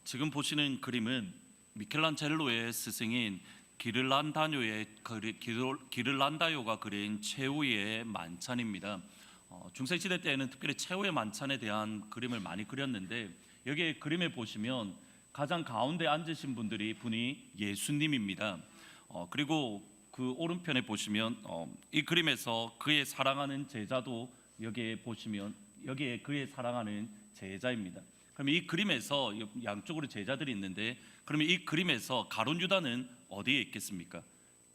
지금 보시는 그림은 미켈란젤로의 스승인 기를란다요가 그린 최후의 만찬입니다. 중세시대 때에는 특별히 최후의 만찬에 대한 그림을 많이 그렸는데, 여기 그림에 보시면 가장 가운데 앉으신 분이 예수님입니다. 그리고 그 오른편에 보시면 이 그림에서 그의 사랑하는 제자도 여기에 보시면 여기에 그의 사랑하는 제자입니다. 그러면 이 그림에서 양쪽으로 제자들이 있는데, 그러면 이 그림에서 가룟 유다는 어디에 있겠습니까?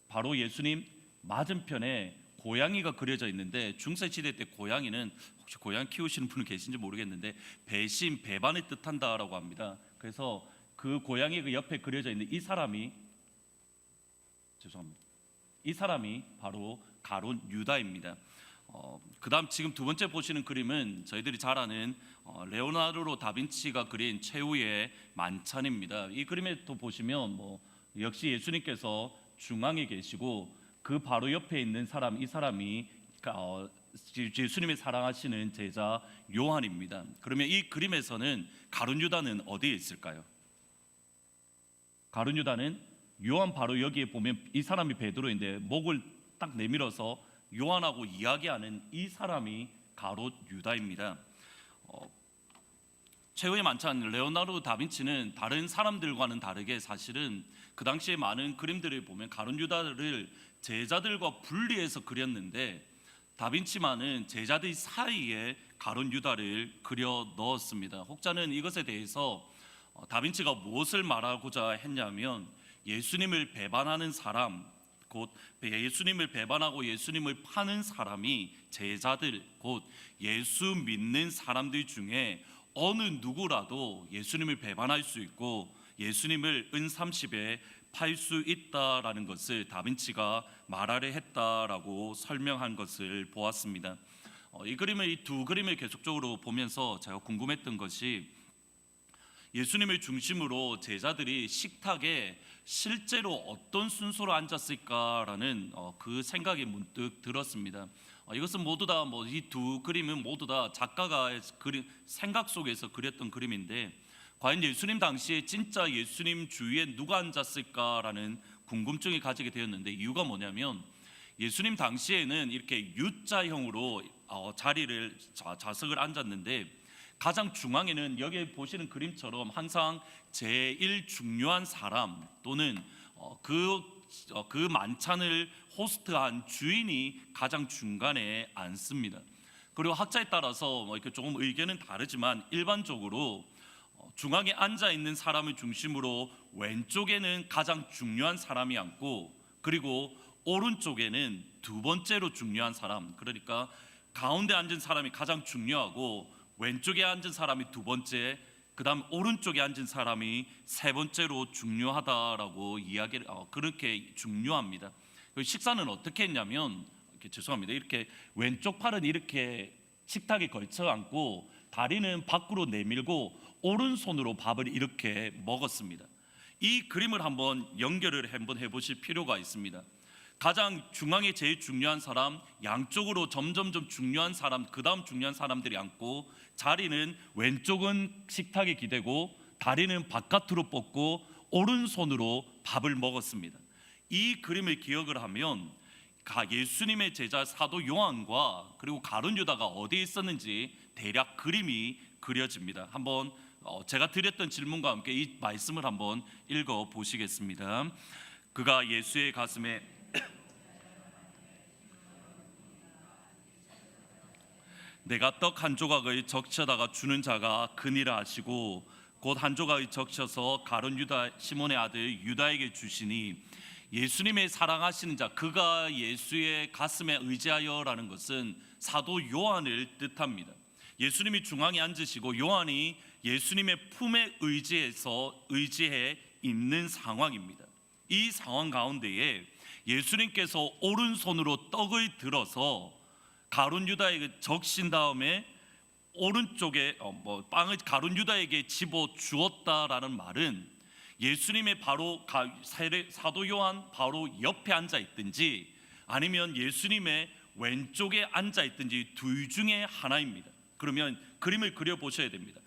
바로 예수님 맞은편에 고양이가 그려져 있는데, 중세시대 때 고양이는 혹시 고양이 키우시는 분 계신지 모르겠는데 배신, 배반을 뜻한다라고 합니다. 그래서 그 고양이 그 옆에 그려져 있는 이 사람이 바로 가룟 유다입니다. 그 다음 지금 두 번째 보시는 그림은 저희들이 잘 아는 레오나르도 다빈치가 그린 최후의 만찬입니다. 이 그림에 또 보시면 역시 예수님께서 중앙에 계시고 그 바로 옆에 있는 이 사람이 예수님의 사랑하시는 제자 요한입니다. 그러면 이 그림에서는 가룟 유다는 어디에 있을까요? 가룟 유다는 요한 바로 여기에 보면 이 사람이 베드로인데 목을 딱 내밀어서 요한하고 이야기하는 이 사람이 가룟 유다입니다. 최후의 만찬 레오나르도 다빈치는 다른 사람들과는 다르게 사실은 그 당시에 많은 그림들을 보면 가룟 유다를 제자들과 분리해서 그렸는데, 다빈치만은 제자들 사이에 가룟 유다를 그려 넣었습니다. 혹자는 이것에 대해서 다빈치가 무엇을 말하고자 했냐면, 예수님을 배반하는 사람, 곧 예수님을 배반하고 예수님을 파는 사람이 제자들, 곧 예수 믿는 사람들 중에 어느 누구라도 예수님을 배반할 수 있고 예수님을 은30에 팔 수 있다라는 것을 다빈치가 말하려 했다라고 설명한 것을 보았습니다. 이 두 그림을 계속적으로 보면서 제가 궁금했던 것이, 예수님을 중심으로 제자들이 식탁에 실제로 어떤 순서로 앉았을까라는 그 생각이 문득 들었습니다. 이것은 모두 다 이 두 그림은 모두 다 작가가 생각 속에서 그렸던 그림인데, 과연 예수님 당시에 진짜 예수님 주위에 누가 앉았을까라는 궁금증이 가지게 되었는데, 이유가 뭐냐면 예수님 당시에는 이렇게 U자형으로 좌석을 앉았는데, 가장 중앙에는 여기 보시는 그림처럼 항상 제일 중요한 사람 또는 그 만찬을 호스트한 주인이 가장 중간에 앉습니다. 그리고 학자에 따라서 이렇게 조금 의견은 다르지만 일반적으로 중앙에 앉아 있는 사람을 중심으로 왼쪽에는 가장 중요한 사람이 앉고, 그리고 오른쪽에는 두 번째로 중요한 사람, 그러니까 가운데 앉은 사람이 가장 중요하고 왼쪽에 앉은 사람이 두 번째, 그 다음 오른쪽에 앉은 사람이 세 번째로 중요하다라고 이야기를 그렇게 중요합니다. 식사는 어떻게 했냐면, 이렇게 왼쪽 팔은 이렇게 식탁에 걸쳐 앉고 다리는 밖으로 내밀고 오른손으로 밥을 이렇게 먹었습니다. 이 그림을 한번 연결을 한번 해보실 필요가 있습니다. 가장 중앙에 제일 중요한 사람, 양쪽으로 점점점 중요한 사람, 그 다음 중요한 사람들이 앉고, 자리는 왼쪽은 식탁에 기대고 다리는 바깥으로 뻗고 오른손으로 밥을 먹었습니다. 이 그림을 기억을 하면 예수님의 제자 사도 요한과 그리고 가룟 유다가 어디에 있었는지 대략 그림이 그려집니다. 한번 제가 드렸던 질문과 함께 이 말씀을 한번 읽어 보시겠습니다. 그가 예수의 가슴에 내가 떡 한 조각을 적셔다가 주는 자가 그니라 하시고, 곧 한 조각을 적셔서 가룟 유다 시몬의 아들 유다에게 주시니, 예수님의 사랑하시는 자, 그가 예수의 가슴에 의지하여라는 것은 사도 요한을 뜻합니다. 예수님이 중앙에 앉으시고 요한이 예수님의 품에 의지해 있는 상황입니다. 이 상황 가운데에 예수님께서 오른손으로 떡을 들어서 가룟 유다에게 적신 다음에 오른쪽에 빵을 가룟 유다에게 집어 주었다라는 말은, 예수님의 바로 사도 요한 바로 옆에 앉아 있든지 아니면 예수님의 왼쪽에 앉아 있든지 둘 중에 하나입니다. 그러면 그림을 그려 보셔야 됩니다.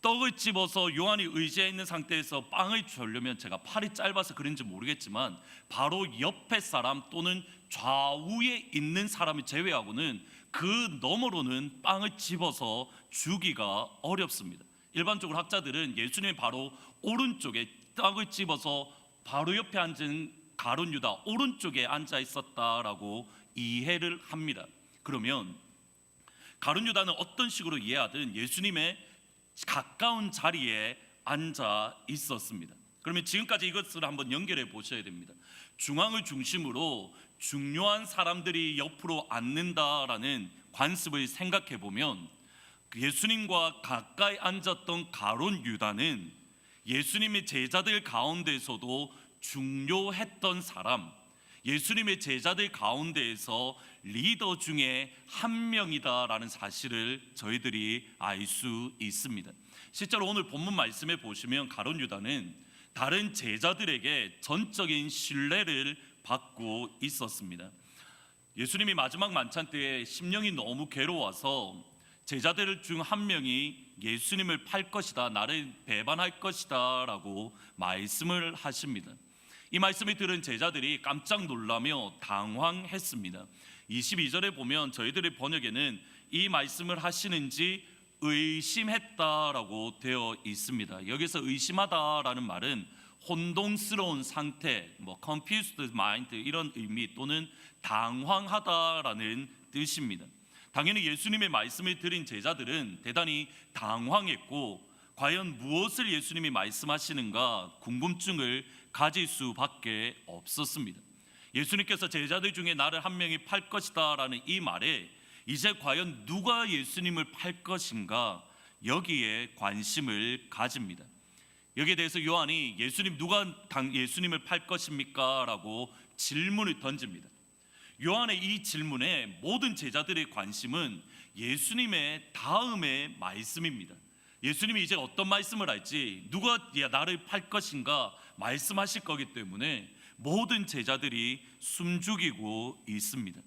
떡을 집어서 요한이 의지해 있는 상태에서 빵을 주려면, 제가 팔이 짧아서 그런지 모르겠지만 바로 옆에 사람 또는 좌우에 있는 사람을 제외하고는 그 너머로는 빵을 집어서 주기가 어렵습니다. 일반적으로 학자들은 예수님이 바로 오른쪽에 떡을 집어서 바로 옆에 앉은 가룟 유다 오른쪽에 앉아 있었다라고 이해를 합니다. 그러면 가룟 유다는 어떤 식으로 이해하든 예수님의 가까운 자리에 앉아 있었습니다. 그러면 지금까지 이것을 한번 연결해 보셔야 됩니다. 중앙을 중심으로 중요한 사람들이 옆으로 앉는다라는 관습을 생각해 보면, 예수님과 가까이 앉았던 가룟 유다는 예수님의 제자들 가운데서도 중요했던 사람, 예수님의 제자들 가운데에서 리더 중에 한 명이다라는 사실을 저희들이 알 수 있습니다. 실제로 오늘 본문 말씀에 보시면 가룟 유다는 다른 제자들에게 전적인 신뢰를 받고 있었습니다. 예수님이 마지막 만찬 때에 심령이 너무 괴로워서 제자들 중 한 명이 예수님을 팔 것이다, 나를 배반할 것이다 라고 말씀을 하십니다. 이 말씀을 들은 제자들이 깜짝 놀라며 당황했습니다. 22절에 보면 저희들의 번역에는 이 말씀을 하시는지 의심했다라고 되어 있습니다. 여기서 의심하다라는 말은 혼동스러운 상태, confused mind 이런 의미 또는 당황하다라는 뜻입니다. 당연히 예수님의 말씀을 들은 제자들은 대단히 당황했고, 과연 무엇을 예수님이 말씀하시는가 궁금증을 가질 수밖에 없었습니다. 예수님께서 제자들 중에 나를 한 명이 팔 것이다 라는 이 말에 이제 과연 누가 예수님을 팔 것인가, 여기에 관심을 가집니다. 여기에 대해서 요한이 예수님 누가 예수님을 팔 것입니까? 라고 질문을 던집니다. 요한의 이 질문에 모든 제자들의 관심은 예수님의 다음의 말씀입니다. 예수님이 이제 어떤 말씀을 할지, 누가 나를 팔 것인가 말씀하실 거기 때문에 모든 제자들이 숨죽이고 있습니다.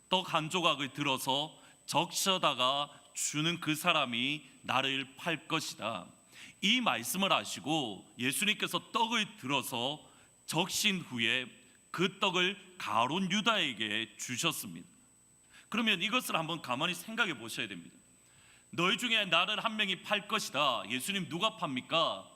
떡 한 조각을 들어서 적셔다가 주는 그 사람이 나를 팔 것이다. 이 말씀을 하시고 예수님께서 떡을 들어서 적신 후에 그 떡을 가룟 유다에게 주셨습니다. 그러면 이것을 한번 가만히 생각해 보셔야 됩니다. 너희 중에 나를 한 명이 팔 것이다. 예수님 누가 팝니까?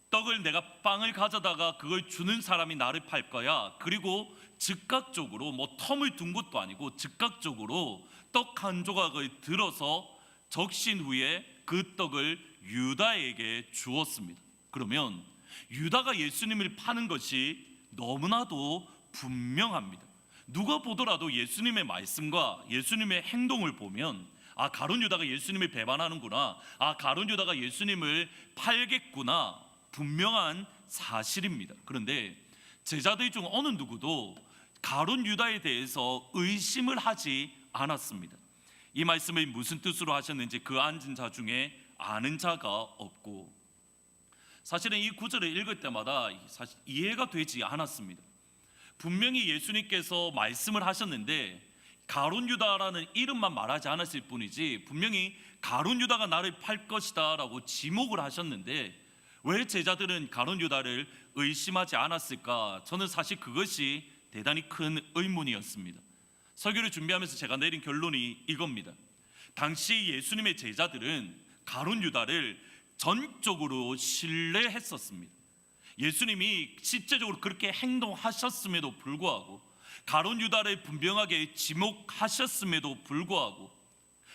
떡을 내가 빵을 가져다가 그걸 주는 사람이 나를 팔 거야. 그리고 즉각적으로 텀을 둔 것도 아니고 즉각적으로 떡 한 조각을 들어서 적신 후에 그 떡을 유다에게 주었습니다. 그러면 유다가 예수님을 파는 것이 너무나도 분명합니다. 누가 보더라도 예수님의 말씀과 예수님의 행동을 보면 가룟 유다가 예수님을 배반하는구나, 가룟 유다가 예수님을 팔겠구나, 분명한 사실입니다. 그런데 제자들 중 어느 누구도 가룟 유다에 대해서 의심을 하지 않았습니다. 이 말씀을 무슨 뜻으로 하셨는지 그 앉은 자 중에 아는 자가 없고, 사실은 이 구절을 읽을 때마다 사실 이해가 되지 않았습니다. 분명히 예수님께서 말씀을 하셨는데 가룟 유다라는 이름만 말하지 않았을 뿐이지, 분명히 가룟 유다가 나를 팔 것이다 라고 지목을 하셨는데 왜 제자들은 가룟 유다를 의심하지 않았을까? 저는 사실 그것이 대단히 큰 의문이었습니다. 설교를 준비하면서 제가 내린 결론이 이겁니다. 당시 예수님의 제자들은 가룟 유다를 전적으로 신뢰했었습니다. 예수님이 실제적으로 그렇게 행동하셨음에도 불구하고, 가룟 유다를 분명하게 지목하셨음에도 불구하고,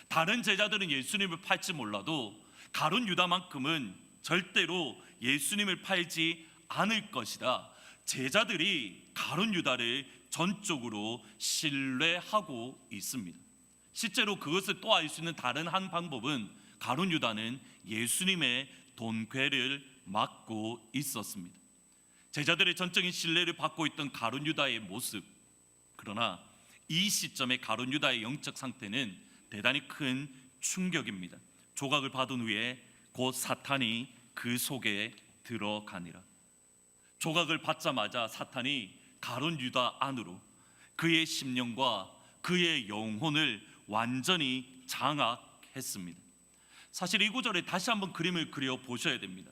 다른 제자들은 예수님을 팔지 몰라도 가룟 유다만큼은 절대로 예수님을 팔지 않을 것이다. 제자들이 가룟 유다를 전적으로 신뢰하고 있습니다. 실제로 그것을 또 알 수 있는 다른 한 방법은 가룟 유다는 예수님의 돈괴를 맡고 있었습니다. 제자들의 전적인 신뢰를 받고 있던 가룟 유다의 모습, 그러나 이 시점에 가룟 유다의 영적 상태는 대단히 큰 충격입니다. 조각을 받은 후에 곧 사탄이 그 속에 들어가니라. 조각을 받자마자 사탄이 가룟 유다 안으로 그의 심령과 그의 영혼을 완전히 장악했습니다. 사실 이 구절에 다시 한번 그림을 그려 보셔야 됩니다.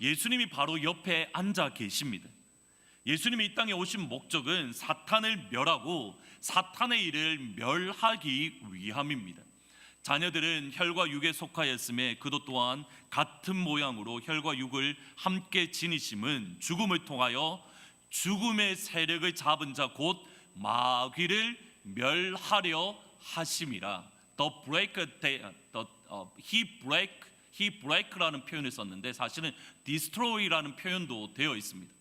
예수님이 바로 옆에 앉아 계십니다. 예수님이 이 땅에 오신 목적은 사탄을 멸하고 사탄의 일을 멸하기 위함입니다. 자녀들은 혈과 육에 속하였음에 그도 또한 같은 모양으로 혈과 육을 함께 지니심은 죽음을 통하여 죽음의 세력을 잡은 자 곧 마귀를 멸하려 하심이라. he break라는 표현을 썼는데 사실은 destroy라는 표현도 되어 있습니다.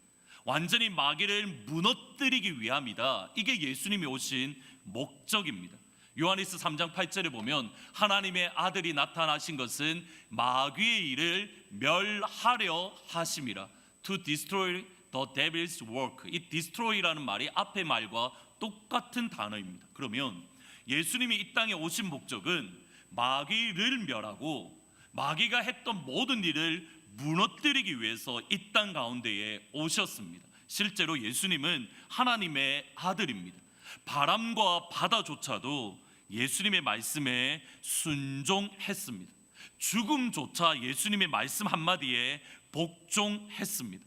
완전히 마귀를 무너뜨리기 위함이다. 이게 예수님이 오신 목적입니다. 요한일서 3장 8절에 보면 하나님의 아들이 나타나신 것은 마귀의 일을 멸하려 하심이라. To destroy the devil's work. 이 destroy라는 말이 앞의 말과 똑같은 단어입니다. 그러면 예수님이 이 땅에 오신 목적은 마귀를 멸하고 마귀가 했던 모든 일을 무너뜨리기 위해서 이 땅 가운데에 오셨습니다. 실제로 예수님은 하나님의 아들입니다. 바람과 바다조차도 예수님의 말씀에 순종했습니다. 죽음조차 예수님의 말씀 한마디에 복종했습니다.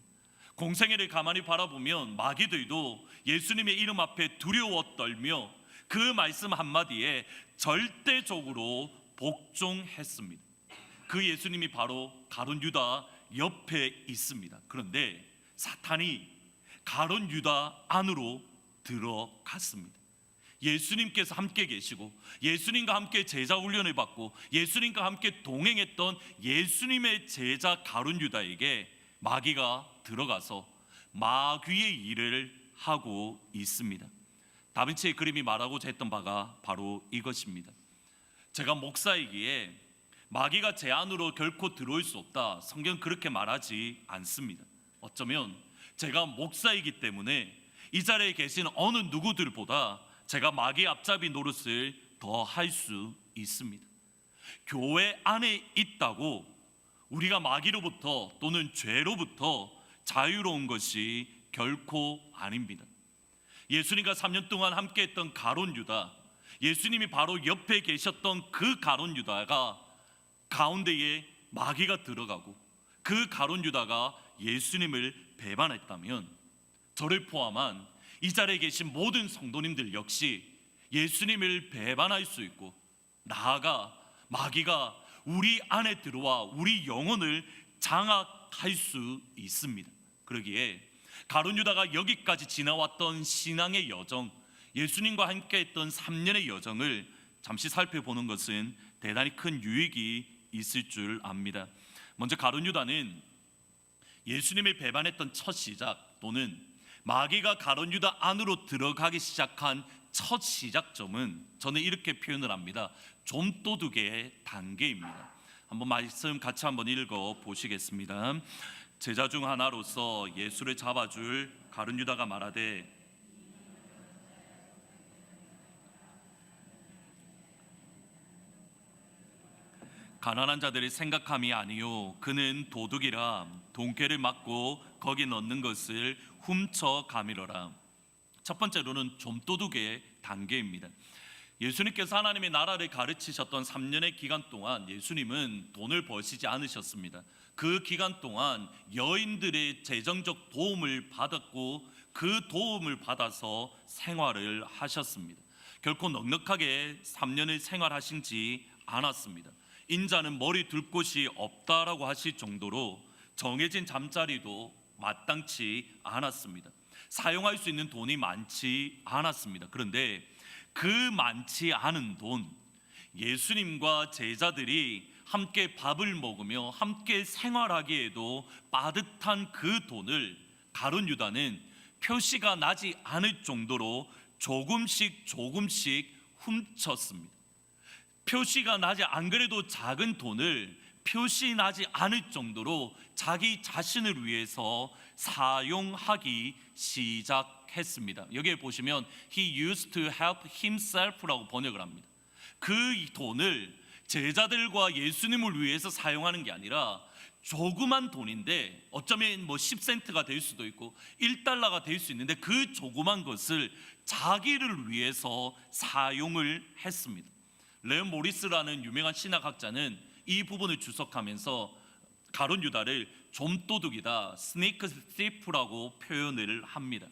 공생애를 가만히 바라보면 마귀들도 예수님의 이름 앞에 두려워 떨며 그 말씀 한마디에 절대적으로 복종했습니다. 그 예수님이 바로 가룟 유다 옆에 있습니다. 그런데 사탄이 가룟 유다 안으로 들어갔습니다. 예수님께서 함께 계시고 예수님과 함께 제자 훈련을 받고 예수님과 함께 동행했던 예수님의 제자 가룟 유다에게 마귀가 들어가서 마귀의 일을 하고 있습니다. 다빈치의 그림이 말하고자 했던 바가 바로 이것입니다. 제가 목사이기에 마귀가 제 안으로 결코 들어올 수 없다, 성경은 그렇게 말하지 않습니다. 어쩌면 제가 목사이기 때문에 이 자리에 계신 어느 누구들보다 제가 마귀 앞잡이 노릇을 더 할 수 있습니다. 교회 안에 있다고 우리가 마귀로부터 또는 죄로부터 자유로운 것이 결코 아닙니다. 예수님과 3년 동안 함께했던 가룟 유다, 예수님이 바로 옆에 계셨던 그 가룟 유다가 가운데에 마귀가 들어가고 그 가룟 유다가 예수님을 배반했다면 저를 포함한 이 자리에 계신 모든 성도님들 역시 예수님을 배반할 수 있고 나아가 마귀가 우리 안에 들어와 우리 영혼을 장악할 수 있습니다. 그러기에 가룟 유다가 여기까지 지나왔던 신앙의 여정, 예수님과 함께했던 3년의 여정을 잠시 살펴보는 것은 대단히 큰 유익이 있을 줄 압니다. 먼저 가룟 유다는 예수님을 배반했던 첫 시작 또는 마귀가 가룟 유다 안으로 들어가기 시작한 첫 시작점은 저는 이렇게 표현을 합니다. 좀도둑의 단계입니다. 한번 말씀 같이 한번 읽어 보시겠습니다. 제자 중 하나로서 예수를 잡아줄 가룟 유다가 말하되 가난한 자들의 생각함이 아니요 그는 도둑이라 돈꾀를 맞고 거기 넣는 것을 훔쳐 가미러라. 첫 번째로는 좀도둑의 단계입니다. 예수님께서 하나님의 나라를 가르치셨던 3년의 기간 동안 예수님은 돈을 버시지 않으셨습니다. 그 기간 동안 여인들의 재정적 도움을 받았고 그 도움을 받아서 생활을 하셨습니다. 결코 넉넉하게 3년을 생활하신지 않았습니다. 인자는 머리 둘 곳이 없다라고 하실 정도로 정해진 잠자리도 마땅치 않았습니다. 사용할 수 있는 돈이 많지 않았습니다. 그런데 그 많지 않은 돈, 예수님과 제자들이 함께 밥을 먹으며 함께 생활하기에도 빠듯한 그 돈을 가룟 유다는 표시가 나지 않을 정도로 조금씩 훔쳤습니다. 표시가 나지 안 그래도 작은 돈을 표시 나지 않을 정도로 자기 자신을 위해서 사용하기 시작했습니다. 여기에 보시면 He used to help himself라고 번역을 합니다. 그 돈을 제자들과 예수님을 위해서 사용하는 게 아니라 조그만 돈인데 어쩌면 10센트가 될 수도 있고 1달러가 될 수 있는데 그 조그만 것을 자기를 위해서 사용을 했습니다. 레온 모리스라는 유명한 신학학자는 이 부분을 주석하면서 가룟 유다를 좀도둑이다, 스네이크 thief라고 표현을 합니다.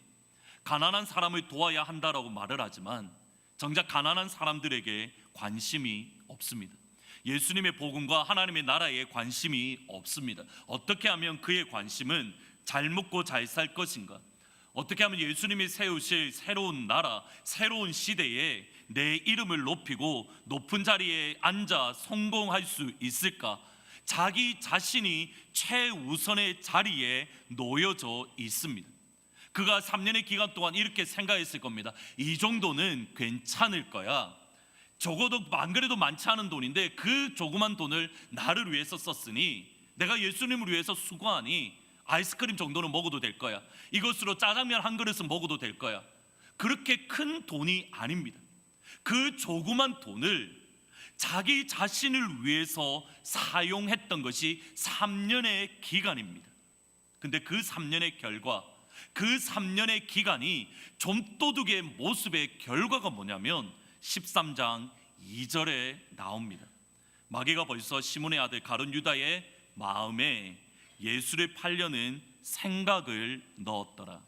가난한 사람을 도와야 한다라고 말을 하지만 정작 가난한 사람들에게 관심이 없습니다. 예수님의 복음과 하나님의 나라에 관심이 없습니다. 어떻게 하면 그의 관심은 잘 먹고 잘 살 것인가? 어떻게 하면 예수님이 세우실 새로운 나라, 새로운 시대에 내 이름을 높이고 높은 자리에 앉아 성공할 수 있을까? 자기 자신이 최우선의 자리에 놓여져 있습니다. 그가 3년의 기간 동안 이렇게 생각했을 겁니다. 이 정도는 괜찮을 거야. 적어도 안 그래도 많지 않은 돈인데 그 조그만 돈을 나를 위해서 썼으니 내가 예수님을 위해서 수고하니 아이스크림 정도는 먹어도 될 거야. 이것으로 짜장면 한 그릇은 먹어도 될 거야. 그렇게 큰 돈이 아닙니다. 그 조그만 돈을 자기 자신을 위해서 사용했던 것이 3년의 기간입니다. 근데 그 3년의 결과, 그 3년의 기간이 좀도둑의 모습의 결과가 뭐냐면 13장 2절에 나옵니다. 마귀가 벌써 시몬의 아들 가룟 유다의 마음에 예수를 팔려는 생각을 넣었더라.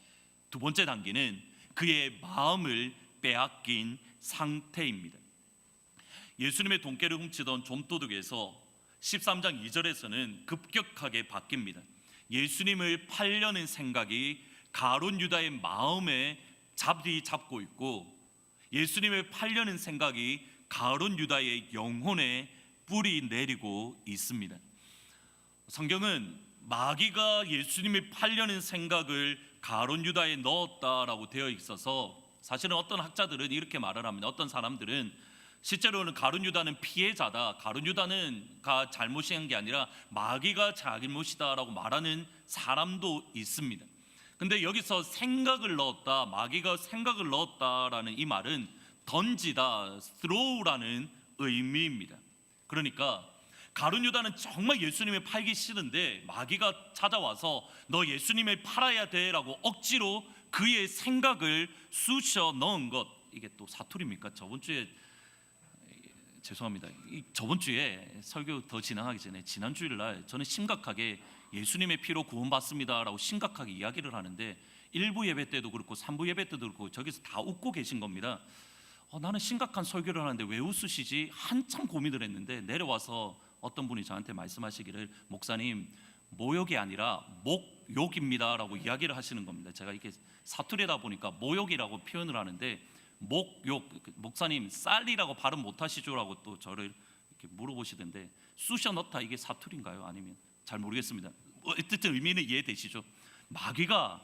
두 번째 단계는 그의 마음을 빼앗긴 상태입니다. 예수님의 돈깨를 훔치던 좀도둑에서 13장 2절에서는 급격하게 바뀝니다. 예수님을 팔려는 생각이 가룟 유다의 마음에 자리 잡고 있고 예수님을 팔려는 생각이 가룟 유다의 영혼에 뿌리 내리고 있습니다. 성경은 마귀가 예수님을 팔려는 생각을 가룟 유다에 넣었다라고 되어 있어서 사실은 어떤 학자들은 이렇게 말을 합니다. 어떤 사람들은 실제로는 가룟 유다는 피해자다, 가룟 유다는 잘못이 한 게 아니라 마귀가 잘못이다라고 말하는 사람도 있습니다. 근데 여기서 생각을 넣었다, 마귀가 생각을 넣었다라는 이 말은 던지다, throw라는 의미입니다. 그러니까 가룟 유다는 정말 예수님을 팔기 싫은데 마귀가 찾아와서 너 예수님을 팔아야 돼라고 억지로 그의 생각을 쑤셔 넣은 것. 이게 또 사투리입니까? 저번 주에 설교 더 진행하기 전에 지난 주일날 저는 심각하게 예수님의 피로 구원받습니다라고 심각하게 이야기를 하는데 1부 예배 때도 그렇고 3부 예배 때도 그렇고 저기서 다 웃고 계신 겁니다. 나는 심각한 설교를 하는데 왜 웃으시지? 한참 고민을 했는데 내려와서 어떤 분이 저한테 말씀하시기를 목사님 모욕이 아니라 목욕입니다라고 이야기를 하시는 겁니다. 제가 이게 사투리다 보니까 모욕이라고 표현을 하는데 목욕, 목사님 쌀이라고 발음 못하시죠라고 또 저를 이렇게 물어보시던데 쑤셔 넣다 이게 사투리인가요? 아니면 잘 모르겠습니다. 어쨌든 의미는 이해되시죠? 마귀가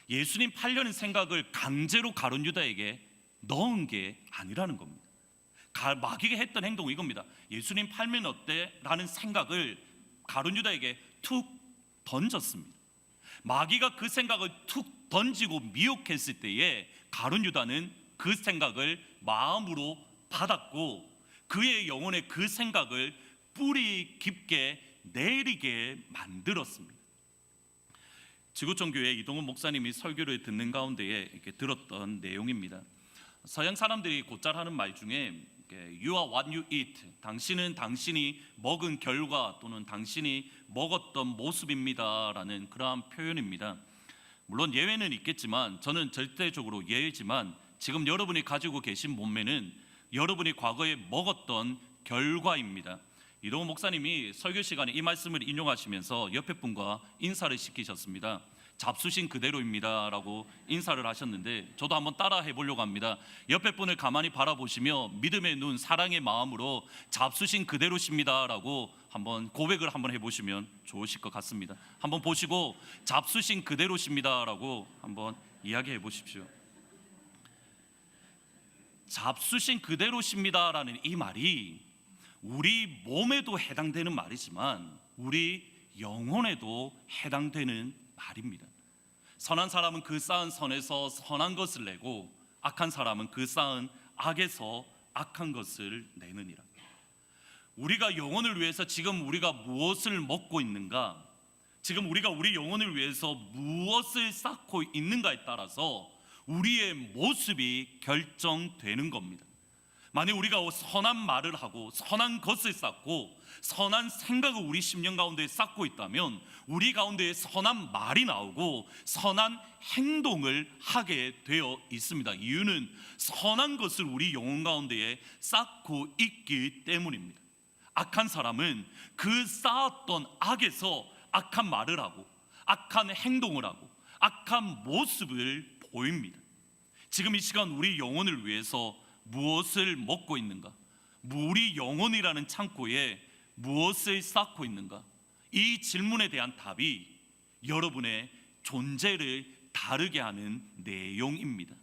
예수님 팔려는 생각을 강제로 가룟 유다에게 넣은 게 아니라는 겁니다. 마귀가 했던 행동은 이겁니다. 예수님 팔면 어때? 라는 생각을 가룟 유다에게 툭 던졌습니다. 마귀가 그 생각을 툭 던지고 미혹했을 때에 가룟 유다는 그 생각을 마음으로 받았고 그의 영혼에 그 생각을 뿌리 깊게 내리게 만들었습니다. 지구촌교회 이동훈 목사님이 설교를 듣는 가운데에 이렇게 들었던 내용입니다. 서양 사람들이 곧잘 하는 말 중에 You are what you eat, 당신은 당신이 먹은 결과 또는 당신이 먹었던 모습입니다라는 그러한 표현입니다. 물론 예외는 있겠지만 저는 절대적으로 예외지만 지금 여러분이 가지고 계신 몸매는 여러분이 과거에 먹었던 결과입니다. 이동훈 목사님이 설교 시간에 이 말씀을 인용하시면서 옆에 분과 인사를 시키셨습니다. 잡수신 그대로입니다 라고 인사를 하셨는데 저도 한번 따라 해보려고 합니다. 옆에 분을 가만히 바라보시며 믿음의 눈, 사랑의 마음으로 잡수신 그대로십니다 라고 한번 고백을 한번 해보시면 좋으실 것 같습니다. 한번 보시고 잡수신 그대로십니다 라고 한번 이야기해 보십시오. 잡수신 그대로십니다 라는 이 말이 우리 몸에도 해당되는 말이지만 우리 영혼에도 해당되는 말입니다. 선한 사람은 그 쌓은 선에서 선한 것을 내고 악한 사람은 그 쌓은 악에서 악한 것을 내느니라. 우리가 영혼을 위해서 지금 우리가 무엇을 먹고 있는가, 지금 우리가 우리 영혼을 위해서 무엇을 쌓고 있는가에 따라서 우리의 모습이 결정되는 겁니다. 만약 우리가 선한 말을 하고 선한 것을 쌓고 선한 생각을 우리 심령 가운데 쌓고 있다면 우리 가운데 선한 말이 나오고 선한 행동을 하게 되어 있습니다. 이유는 선한 것을 우리 영혼 가운데에 쌓고 있기 때문입니다. 악한 사람은 그 쌓았던 악에서 악한 말을 하고 악한 행동을 하고 악한 모습을 보입니다. 지금 이 시간 우리 영혼을 위해서 무엇을 먹고 있는가? 우리 영혼이라는 창고에 무엇을 쌓고 있는가? 이 질문에 대한 답이 여러분의 존재를 다르게 하는 내용입니다.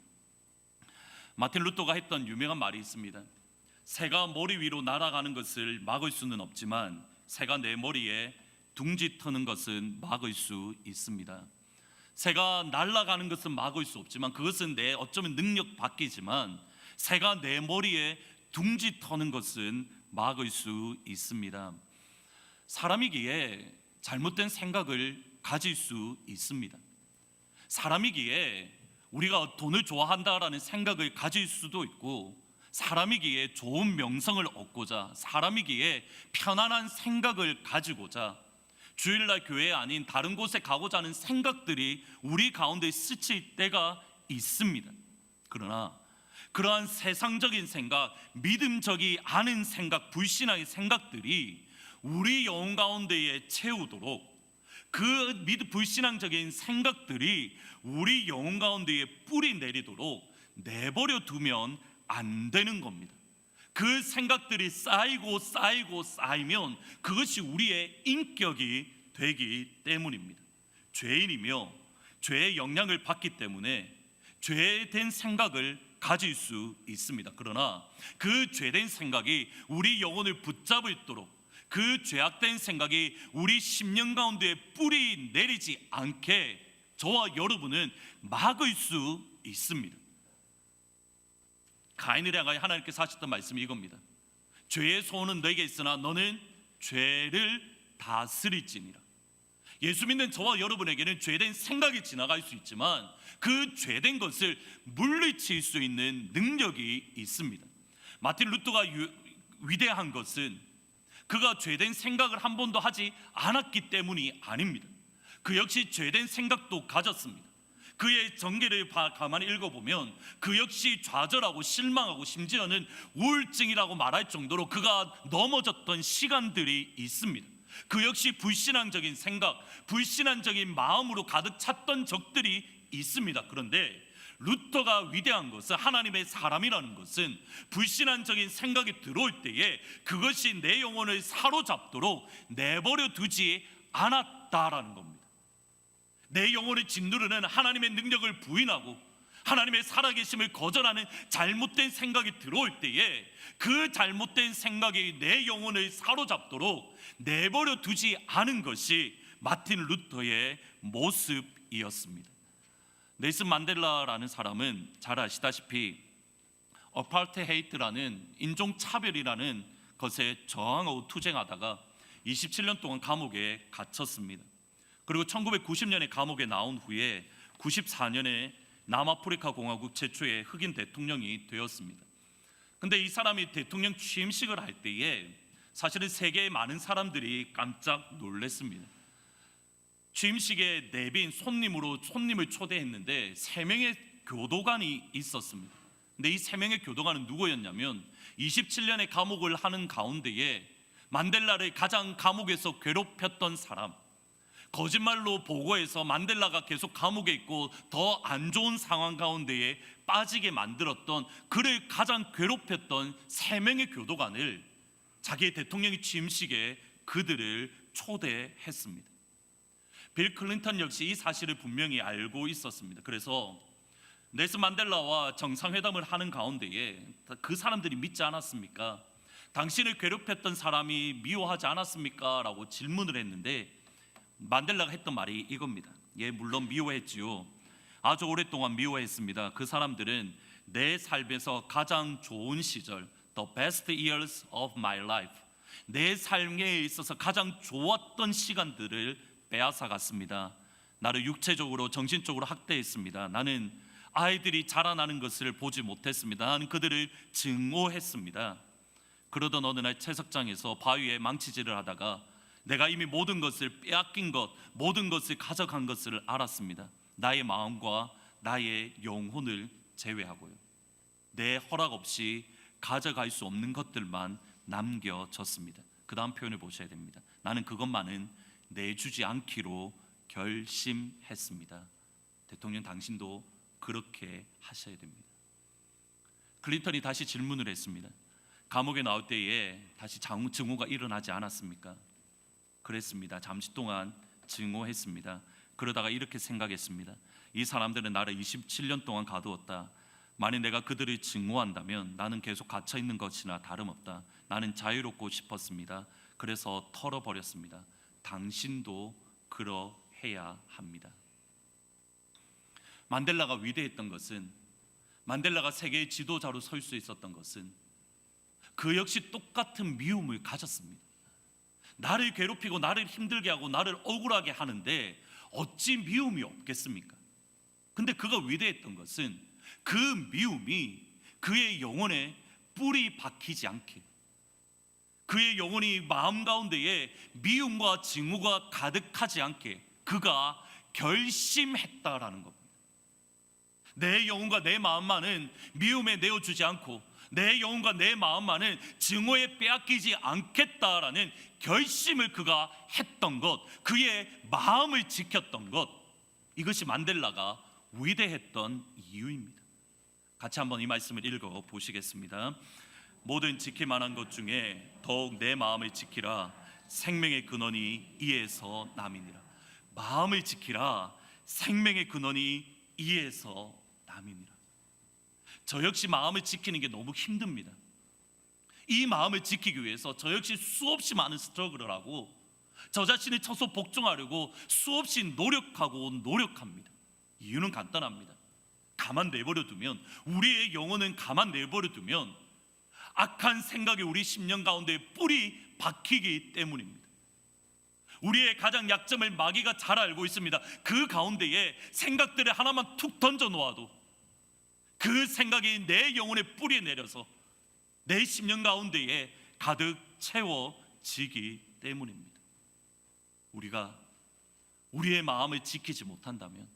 마틴 루터가 했던 유명한 말이 있습니다. 새가 머리 위로 날아가는 것을 막을 수는 없지만 새가 내 머리에 둥지 터는 것은 막을 수 있습니다. 새가 날아가는 것은 막을 수 없지만 그것은 내 어쩌면 능력 밖이지만 새가 내 머리에 둥지 터는 것은 막을 수 있습니다. 사람이기에 잘못된 생각을 가질 수 있습니다. 사람이기에 우리가 돈을 좋아한다라는 생각을 가질 수도 있고, 사람이기에 좋은 명성을 얻고자, 사람이기에 편안한 생각을 가지고자 주일날 교회 아닌 다른 곳에 가고자 하는 생각들이 우리 가운데 스칠 때가 있습니다. 그러나 그러한 세상적인 생각, 믿음적이 않은 생각, 불신앙의 생각들이 우리 영혼 가운데에 채우도록, 그 불신앙적인 생각들이 우리 영혼 가운데에 뿌리 내리도록 내버려 두면 안 되는 겁니다. 그 생각들이 쌓이고 쌓이면 그것이 우리의 인격이 되기 때문입니다. 죄인이며 죄의 영향을 받기 때문에 죄된 생각을 가질 수 있습니다. 그러나 그 죄된 생각이 우리 영혼을 붙잡도록, 그 죄악된 생각이 우리 심령 가운데 뿌리 내리지 않게 저와 여러분은 막을 수 있습니다. 가인을 향하여 하나님께서 하셨던 말씀이 이겁니다. 죄의 소원은 너에게 있으나 너는 죄를 다스릴지니라. 예수 믿는 저와 여러분에게는 죄된 생각이 지나갈 수 있지만 그 죄된 것을 물리칠 수 있는 능력이 있습니다. 마틴 루터가 위대한 것은 그가 죄된 생각을 한 번도 하지 않았기 때문이 아닙니다. 그 역시 죄된 생각도 가졌습니다. 그의 전기를 가만히 읽어보면 그 역시 좌절하고 실망하고 심지어는 우울증이라고 말할 정도로 그가 넘어졌던 시간들이 있습니다. 그 역시 불신앙적인 생각, 불신앙적인 마음으로 가득 찼던 적들이 있습니다. 그런데 루터가 위대한 것은, 하나님의 사람이라는 것은 불신앙적인 생각이 들어올 때에 그것이 내 영혼을 사로잡도록 내버려 두지 않았다라는 겁니다. 내 영혼을 짓누르는 하나님의 능력을 부인하고 하나님의 살아계심을 거절하는 잘못된 생각이 들어올 때에 그 잘못된 생각이 내 영혼을 사로잡도록 내버려 두지 않은 것이 마틴 루터의 모습이었습니다. 넬슨 만델라라는 사람은 잘 아시다시피 어파르테헤이트라는 인종차별이라는 것에 저항하고 투쟁하다가 27년 동안 감옥에 갇혔습니다. 그리고 1990년에 감옥에 나온 후에 94년에 남아프리카 공화국 최초의 흑인 대통령이 되었습니다. 근데 이 사람이 대통령 취임식을 할 때에 사실은 세계의 많은 사람들이 깜짝 놀랐습니다. 취임식에 내빈 손님을 초대했는데 3명의 교도관이 있었습니다. 근데 이 3명의 교도관은 누구였냐면 27년의 감옥을 하는 가운데에 만델라를 가장 감옥에서 괴롭혔던 사람, 거짓말로 보고해서 만델라가 계속 감옥에 있고 더 안 좋은 상황 가운데에 빠지게 만들었던, 그를 가장 괴롭혔던 3명의 교도관을 자기의 대통령의 취임식에 그들을 초대했습니다. 빌 클린턴 역시 이 사실을 분명히 알고 있었습니다. 그래서 넬슨 만델라와 정상회담을 하는 가운데에 그 사람들이 믿지 않았습니까? 당신을 괴롭혔던 사람이 미워하지 않았습니까? 라고 질문을 했는데 만델라가 했던 말이 이겁니다. 예, 물론 미워했지요. 아주 오랫동안 미워했습니다. 그 사람들은 내 삶에서 가장 좋은 시절, the best years of my life, 내 삶에 있어서 가장 좋았던 시간들을 빼앗아갔습니다. 나를 육체적으로 정신적으로 학대했습니다. 나는 아이들이 자라나는 것을 보지 못했습니다. 나는 그들을 증오했습니다. 그러던 어느 날 채석장에서 바위에 망치질을 하다가 내가 이미 모든 것을 빼앗긴 것, 모든 것을 가져간 것을 알았습니다. 나의 마음과 나의 영혼을 제외하고요. 내 허락 없이 가져갈 수 없는 것들만 남겨졌습니다. 그 다음 표현을 보셔야 됩니다. 나는 그것만은 내주지 않기로 결심했습니다. 대통령, 당신도 그렇게 하셔야 됩니다. 클린턴이 다시 질문을 했습니다. 감옥에 나올 때에 다시 증오가 일어나지 않았습니까? 그랬습니다. 잠시 동안 증오했습니다. 그러다가 이렇게 생각했습니다. 이 사람들은 나를 27년 동안 가두었다. 만약 내가 그들을 증오한다면 나는 계속 갇혀 있는 것이나 다름없다. 나는 자유롭고 싶었습니다. 그래서 털어버렸습니다. 당신도 그러해야 합니다. 만델라가 위대했던 것은, 만델라가 세계의 지도자로 설 수 있었던 것은 그 역시 똑같은 미움을 가졌습니다. 나를 괴롭히고 나를 힘들게 하고 나를 억울하게 하는데 어찌 미움이 없겠습니까? 근데 그가 위대했던 것은 그 미움이 그의 영혼에 뿌리 박히지 않게, 그의 영혼이 마음 가운데에 미움과 증오가 가득하지 않게 그가 결심했다라는 겁니다. 내 영혼과 내 마음만은 미움에 내어주지 않고 내 영혼과 내 마음만은 증오에 빼앗기지 않겠다라는 결심을 그가 했던 것, 그의 마음을 지켰던 것, 이것이 만델라가 위대했던 이유입니다. 같이 한번 이 말씀을 읽어 보시겠습니다. 모든 지킬 만한 것 중에 더욱 내 마음을 지키라. 생명의 근원이 이에서 남이니라. 마음을 지키라. 생명의 근원이 이에서 남이니라. 저 역시 마음을 지키는 게 너무 힘듭니다. 이 마음을 지키기 위해서 저 역시 수없이 많은 스트러글을 하고 저 자신을 처소 복종하려고 수없이 노력합니다. 이유는 간단합니다. 가만 내버려 두면, 우리의 영혼은 가만 내버려 두면 악한 생각이 우리 심령 가운데 뿌리 박히기 때문입니다. 우리의 가장 약점을 마귀가 잘 알고 있습니다. 그 가운데에 생각들을 하나만 툭 던져 놓아도 그 생각이 내 영혼에 뿌리 내려서 내 심령 가운데에 가득 채워지기 때문입니다. 우리가 우리의 마음을 지키지 못한다면,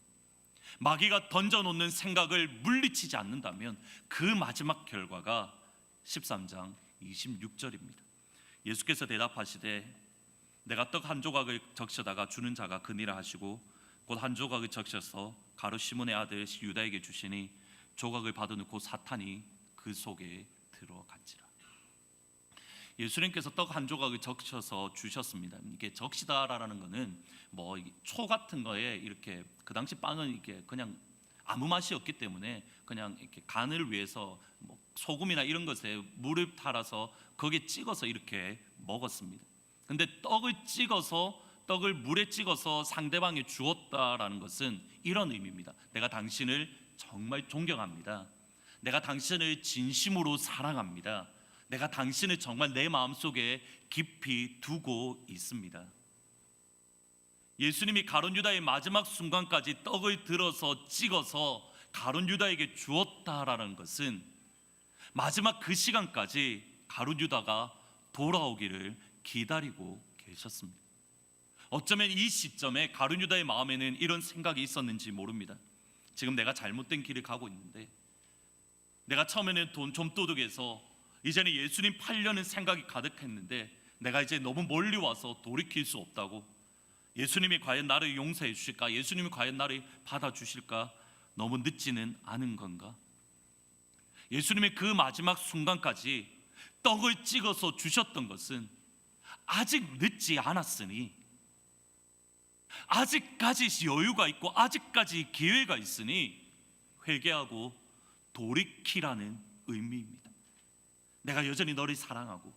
마귀가 던져놓는 생각을 물리치지 않는다면 그 마지막 결과가 13장 26절입니다. 예수께서 대답하시되 내가 떡 한 조각을 적셔다가 주는 자가 그니라 하시고 곧 한 조각을 적셔서 가룟 시몬의 아들 유다에게 주시니 조각을 받아놓고 사탄이 그 속에 들어간지라. 예수님께서 떡 한 조각을 적셔서 주셨습니다. 이게 적시다라는 거는 뭐 초 같은 거에 이렇게, 그 당시 빵은 이렇게 그냥 아무 맛이 없기 때문에 그냥 이렇게 간을 위해서 뭐 소금이나 이런 것에 물을 타라서 거기에 찍어서 이렇게 먹었습니다. 근데 떡을 물에 찍어서 상대방에 주었다라는 것은 이런 의미입니다. 내가 당신을 정말 존경합니다. 내가 당신을 진심으로 사랑합니다. 내가 당신을 정말 내 마음속에 깊이 두고 있습니다. 예수님이 가룟 유다의 마지막 순간까지 떡을 들어서 찍어서 가룟 유다에게 주었다라는 것은 마지막 그 시간까지 가룟 유다가 돌아오기를 기다리고 계셨습니다. 어쩌면 이 시점에 가룟 유다의 마음에는 이런 생각이 있었는지 모릅니다. 지금 내가 잘못된 길을 가고 있는데, 내가 처음에는 돈 좀 도둑해서 이제는 예수님 팔려는 생각이 가득했는데 내가 이제 너무 멀리 와서 돌이킬 수 없다고, 예수님이 과연 나를 용서해 주실까? 예수님이 과연 나를 받아주실까? 너무 늦지는 않은 건가? 예수님의 그 마지막 순간까지 떡을 찍어서 주셨던 것은 아직 늦지 않았으니, 아직까지 여유가 있고 아직까지 기회가 있으니 회개하고 돌이키라는 의미입니다. 내가 여전히 너를 사랑하고,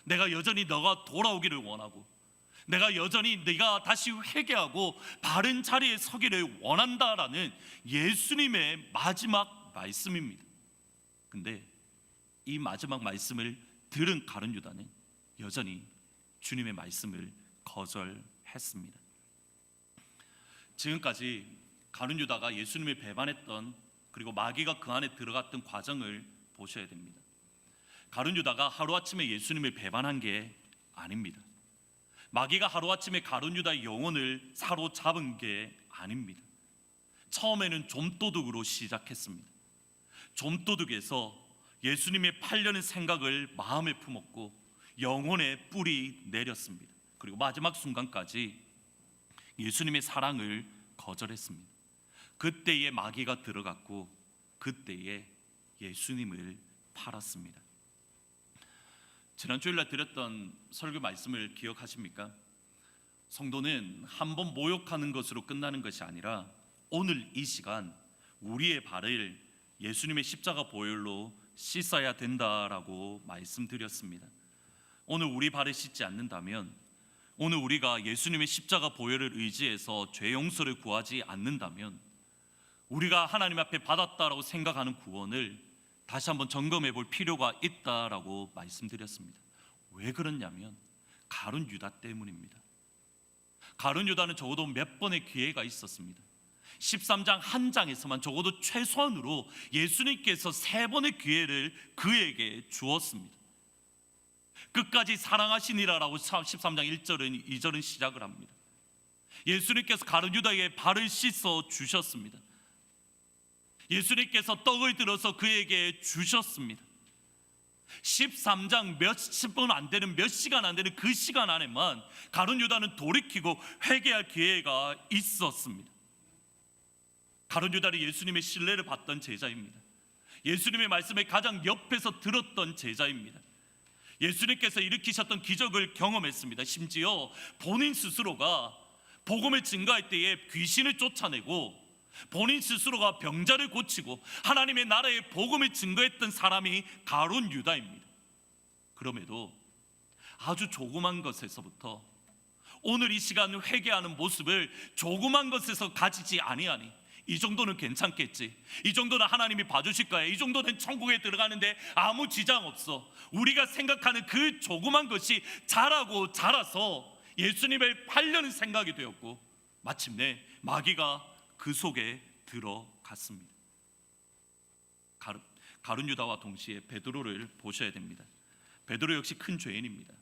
내가 여전히 너가 돌아오기를 원하고, 내가 여전히 네가 다시 회개하고 바른 자리에 서기를 원한다라는 예수님의 마지막 말씀입니다. 근데 이 마지막 말씀을 들은 가룟 유다는 여전히 주님의 말씀을 거절했습니다. 지금까지 가룟 유다가 예수님을 배반했던 그리고 마귀가 그 안에 들어갔던 과정을 보셔야 됩니다. 가룟 유다가 하루아침에 예수님을 배반한 게 아닙니다. 마귀가 하루아침에 가룟 유다의 영혼을 사로잡은 게 아닙니다. 처음에는 좀도둑으로 시작했습니다. 좀도둑에서 예수님의 팔려는 생각을 마음에 품었고 영혼에 뿌리 내렸습니다. 그리고 마지막 순간까지 예수님의 사랑을 거절했습니다. 그때에 마귀가 들어갔고 그때에 예수님을 팔았습니다. 지난 주일날 드렸던 설교 말씀을 기억하십니까? 성도는 한 번 모욕하는 것으로 끝나는 것이 아니라 오늘 이 시간 우리의 발을 예수님의 십자가 보혈로 씻어야 된다라고 말씀드렸습니다. 오늘 우리 발을 씻지 않는다면, 오늘 우리가 예수님의 십자가 보혈을 의지해서 죄 용서를 구하지 않는다면 우리가 하나님 앞에 받았다라고 생각하는 구원을 다시 한번 점검해 볼 필요가 있다라고 말씀드렸습니다. 왜 그러냐면 가룟 유다 때문입니다. 가룟 유다는 적어도 몇 번의 기회가 있었습니다. 13장 한 장에서만 적어도 최소한으로 예수님께서 3번의 기회를 그에게 주었습니다. 끝까지 사랑하시니라라고 13장 1절은 2절은 시작을 합니다. 예수님께서 가룟 유다의 발을 씻어 주셨습니다. 예수님께서 떡을 들어서 그에게 주셨습니다. 13장 몇십 분 안 되는, 몇 시간 안 되는 그 시간 안에만 가룟 유다는 돌이키고 회개할 기회가 있었습니다. 가룟 유다는 예수님의 신뢰를 받던 제자입니다. 예수님의 말씀을 가장 옆에서 들었던 제자입니다. 예수님께서 일으키셨던 기적을 경험했습니다. 심지어 본인 스스로가 복음을 증거할 때에 귀신을 쫓아내고 본인 스스로가 병자를 고치고 하나님의 나라의 복음을 증거했던 사람이 가룟 유다입니다. 그럼에도 아주 조그만 것에서부터 오늘 이 시간 회개하는 모습을 조그만 것에서 가지지 아니하니 이 정도는 괜찮겠지, 이 정도는 하나님이 봐주실 거야, 이 정도는 천국에 들어가는데 아무 지장 없어, 우리가 생각하는 그 조그만 것이 자라서 예수님을 팔려는 생각이 되었고 마침내 마귀가 그 속에 들어갔습니다. 가룟 유다와 동시에 베드로를 보셔야 됩니다. 베드로 역시 큰 죄인입니다.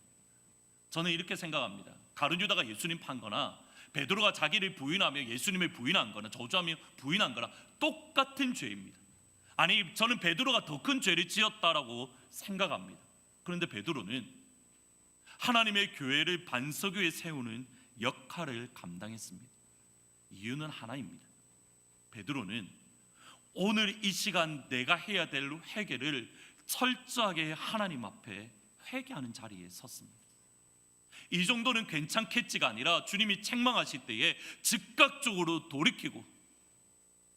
저는 이렇게 생각합니다. 가룟 유다가 예수님 판 거나 베드로가 자기를 부인하며 예수님을 부인한 거나 저주하며 부인한 거나 똑같은 죄입니다. 아니, 저는 베드로가 더 큰 죄를 지었다라고 생각합니다. 그런데 베드로는 하나님의 교회를 반석 위에 세우는 역할을 감당했습니다. 이유는 하나입니다. 베드로는 오늘 이 시간 내가 해야 될 회개를 철저하게 하나님 앞에 회개하는 자리에 섰습니다. 이 정도는 괜찮겠지가 아니라 주님이 책망하실 때에 즉각적으로 돌이키고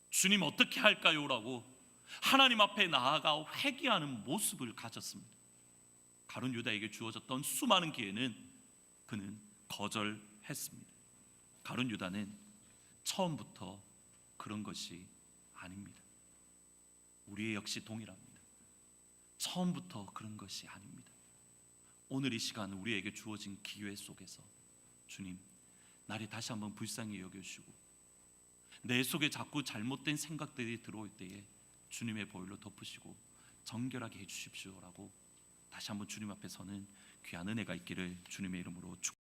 주님 어떻게 할까요? 라고 하나님 앞에 나아가 회개하는 모습을 가졌습니다. 가룟 유다에게 주어졌던 수많은 기회는 그는 거절했습니다. 가룟 유다는 처음부터 그런 것이 아닙니다. 우리 역시 동일합니다. 처음부터 그런 것이 아닙니다. 오늘 이 시간 우리에게 주어진 기회 속에서 주님, 나를 다시 한번 불쌍히 여겨주시고 내 속에 자꾸 잘못된 생각들이 들어올 때에 주님의 보혈로 덮으시고 정결하게 해주십시오라고 다시 한번 주님 앞에 서는 귀한 은혜가 있기를 주님의 이름으로 축복합니다.